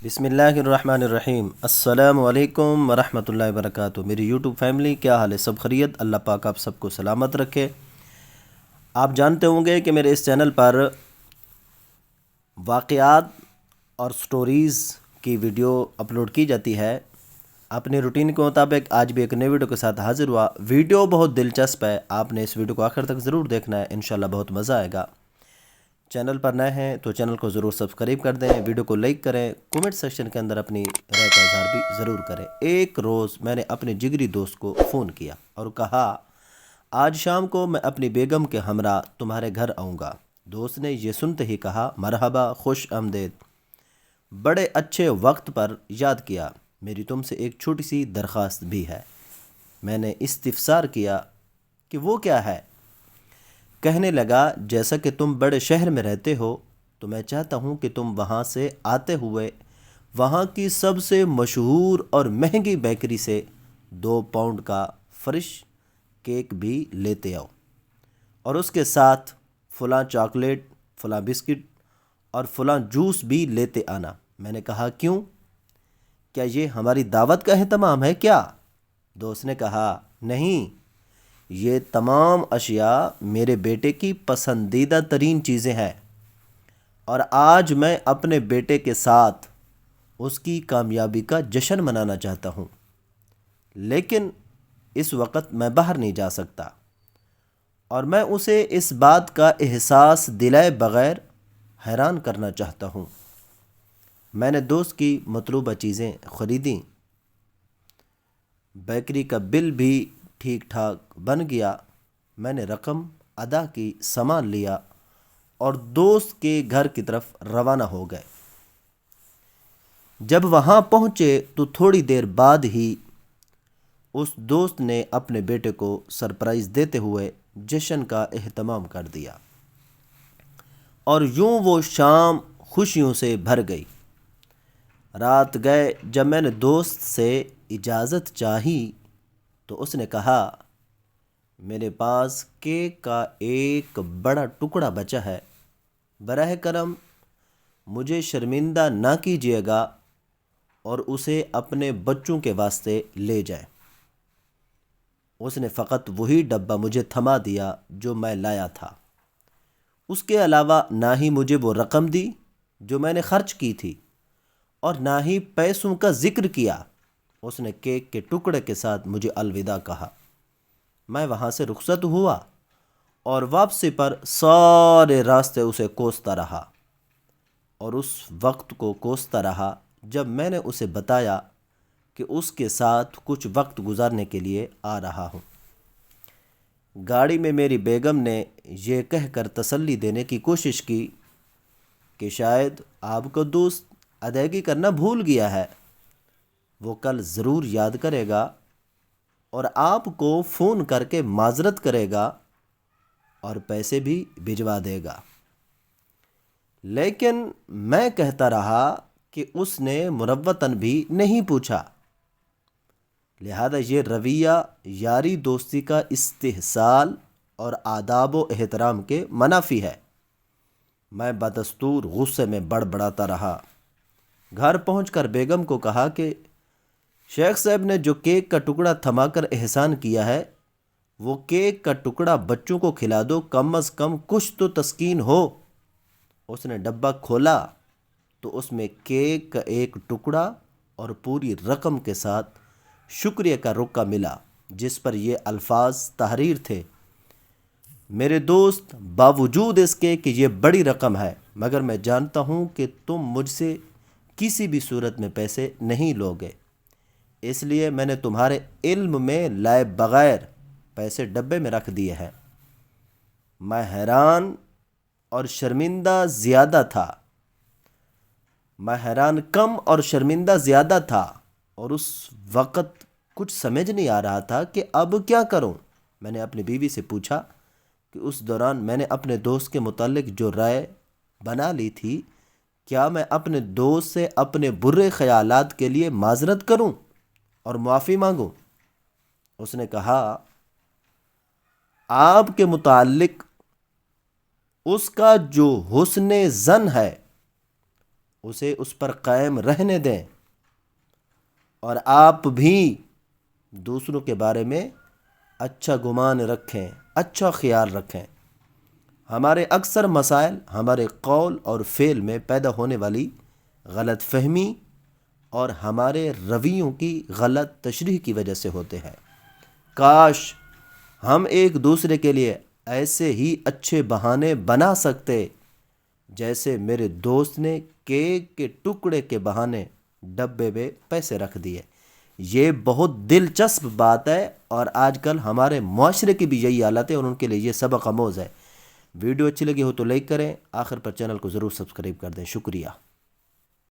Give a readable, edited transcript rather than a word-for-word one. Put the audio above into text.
بسم اللہ الرحمن الرحیم۔ السلام علیکم ورحمۃ اللہ وبرکاتہ۔ میری یوٹیوب فیملی، کیا حال ہے؟ سب خیریت؟ اللہ پاک آپ سب کو سلامت رکھے۔ آپ جانتے ہوں گے کہ میرے اس چینل پر واقعات اور سٹوریز کی ویڈیو اپلوڈ کی جاتی ہے۔ اپنے روٹین کے مطابق آج بھی ایک نئی ویڈیو کے ساتھ حاضر ہوا۔ ویڈیو بہت دلچسپ ہے، آپ نے اس ویڈیو کو آخر تک ضرور دیکھنا ہے، انشاءاللہ بہت مزہ آئے گا۔ چینل پر نئے ہیں تو چینل کو ضرور سبسکرائب کر دیں، ویڈیو کو لائک کریں، کومنٹ سیکشن کے اندر اپنی رائے کا اظہار بھی ضرور کریں۔ ایک روز میں نے اپنے جگری دوست کو فون کیا اور کہا آج شام کو میں اپنی بیگم کے ہمراہ تمہارے گھر آؤں گا۔ دوست نے یہ سنتے ہی کہا مرحبا، خوش آمدید، بڑے اچھے وقت پر یاد کیا۔ میری تم سے ایک چھوٹی سی درخواست بھی ہے۔ میں نے استفسار کیا کہ وہ کیا ہے؟ کہنے لگا جیسا کہ تم بڑے شہر میں رہتے ہو تو میں چاہتا ہوں کہ تم وہاں سے آتے ہوئے وہاں کی سب سے مشہور اور مہنگی بیکری سے 2 پاؤنڈ کا فرش کیک بھی لیتے آؤ، اور اس کے ساتھ فلاں چاکلیٹ، فلاں بسکٹ اور فلاں جوس بھی لیتے آنا۔ میں نے کہا کیوں؟ کیا یہ ہماری دعوت کا اہتمام ہے کیا؟ دوست نے کہا نہیں، یہ تمام اشیاء میرے بیٹے کی پسندیدہ ترین چیزیں ہیں، اور آج میں اپنے بیٹے کے ساتھ اس کی کامیابی کا جشن منانا چاہتا ہوں، لیکن اس وقت میں باہر نہیں جا سکتا، اور میں اسے اس بات کا احساس دلائے بغیر حیران کرنا چاہتا ہوں۔ میں نے دوست کی مطلوبہ چیزیں خریدیں، بیکری کا بل بھی ٹھیک ٹھاک بن گیا۔ میں نے رقم ادا کی، سامان لیا اور دوست کے گھر کی طرف روانہ ہو گئے۔ جب وہاں پہنچے تو تھوڑی دیر بعد ہی اس دوست نے اپنے بیٹے کو سرپرائز دیتے ہوئے جشن کا اہتمام کر دیا، اور یوں وہ شام خوشیوں سے بھر گئی۔ رات گئے، جب میں نے دوست سے اجازت چاہی تو اس نے کہا میرے پاس کیک کا ایک بڑا ٹکڑا بچا ہے، براہ کرم مجھے شرمندہ نہ کیجیے گا اور اسے اپنے بچوں کے واسطے لے جائیں۔ اس نے فقط وہی ڈبہ مجھے تھما دیا جو میں لایا تھا، اس کے علاوہ نہ ہی مجھے وہ رقم دی جو میں نے خرچ کی تھی، اور نہ ہی پیسوں کا ذکر کیا۔ اس نے کیک کے ٹکڑے کے ساتھ مجھے الوداع کہا۔ میں وہاں سے رخصت ہوا اور واپسی پر سارے راستے اسے کوستا رہا، اور اس وقت کو کوستا رہا جب میں نے اسے بتایا کہ اس کے ساتھ کچھ وقت گزارنے کے لیے آ رہا ہوں۔ گاڑی میں میری بیگم نے یہ کہہ کر تسلی دینے کی کوشش کی کہ شاید آپ کا دوست ادائیگی کرنا بھول گیا ہے، وہ کل ضرور یاد کرے گا اور آپ کو فون کر کے معذرت کرے گا اور پیسے بھی بھجوا دے گا۔ لیکن میں کہتا رہا کہ اس نے مروتاً بھی نہیں پوچھا، لہذا یہ رویہ یاری دوستی کا استحصال اور آداب و احترام کے منافی ہے۔ میں بدستور غصے میں بڑبڑاتا رہا۔ گھر پہنچ کر بیگم کو کہا کہ شیخ صاحب نے جو کیک کا ٹکڑا تھما کر احسان کیا ہے، وہ کیک کا ٹکڑا بچوں کو کھلا دو، کم از کم کچھ تو تسکین ہو۔ اس نے ڈبہ کھولا تو اس میں کیک کا ایک ٹکڑا اور پوری رقم کے ساتھ شکریہ کا رکا ملا، جس پر یہ الفاظ تحریر تھے میرے دوست، باوجود اس کے کہ یہ بڑی رقم ہے، مگر میں جانتا ہوں کہ تم مجھ سے کسی بھی صورت میں پیسے نہیں لوگے، اس لیے میں نے تمہارے علم میں لائے بغیر پیسے ڈبے میں رکھ دیے ہیں۔ میں حیران اور شرمندہ زیادہ تھا، میں حیران کم اور شرمندہ زیادہ تھا، اور اس وقت کچھ سمجھ نہیں آ رہا تھا کہ اب کیا کروں۔ میں نے اپنی بیوی سے پوچھا کہ اس دوران میں نے اپنے دوست کے متعلق جو رائے بنا لی تھی، کیا میں اپنے دوست سے اپنے برے خیالات کے لیے معذرت کروں اور معافی مانگوں؟ اس نے کہا آپ کے متعلق اس کا جو حسن ظن ہے اسے اس پر قائم رہنے دیں، اور آپ بھی دوسروں کے بارے میں اچھا گمان رکھیں، اچھا خیال رکھیں۔ ہمارے اکثر مسائل ہمارے قول اور فعل میں پیدا ہونے والی غلط فہمی اور ہمارے رویوں کی غلط تشریح کی وجہ سے ہوتے ہیں۔ کاش ہم ایک دوسرے کے لیے ایسے ہی اچھے بہانے بنا سکتے جیسے میرے دوست نے کیک کے ٹکڑے کے بہانے ڈبے میں پیسے رکھ دیے۔ یہ بہت دلچسپ بات ہے، اور آج کل ہمارے معاشرے کی بھی یہی حالت ہے، اور ان کے لیے یہ سبق آموز ہے۔ ویڈیو اچھی لگی ہو تو لائک کریں، آخر پر چینل کو ضرور سبسکرائب کر دیں۔ شکریہ۔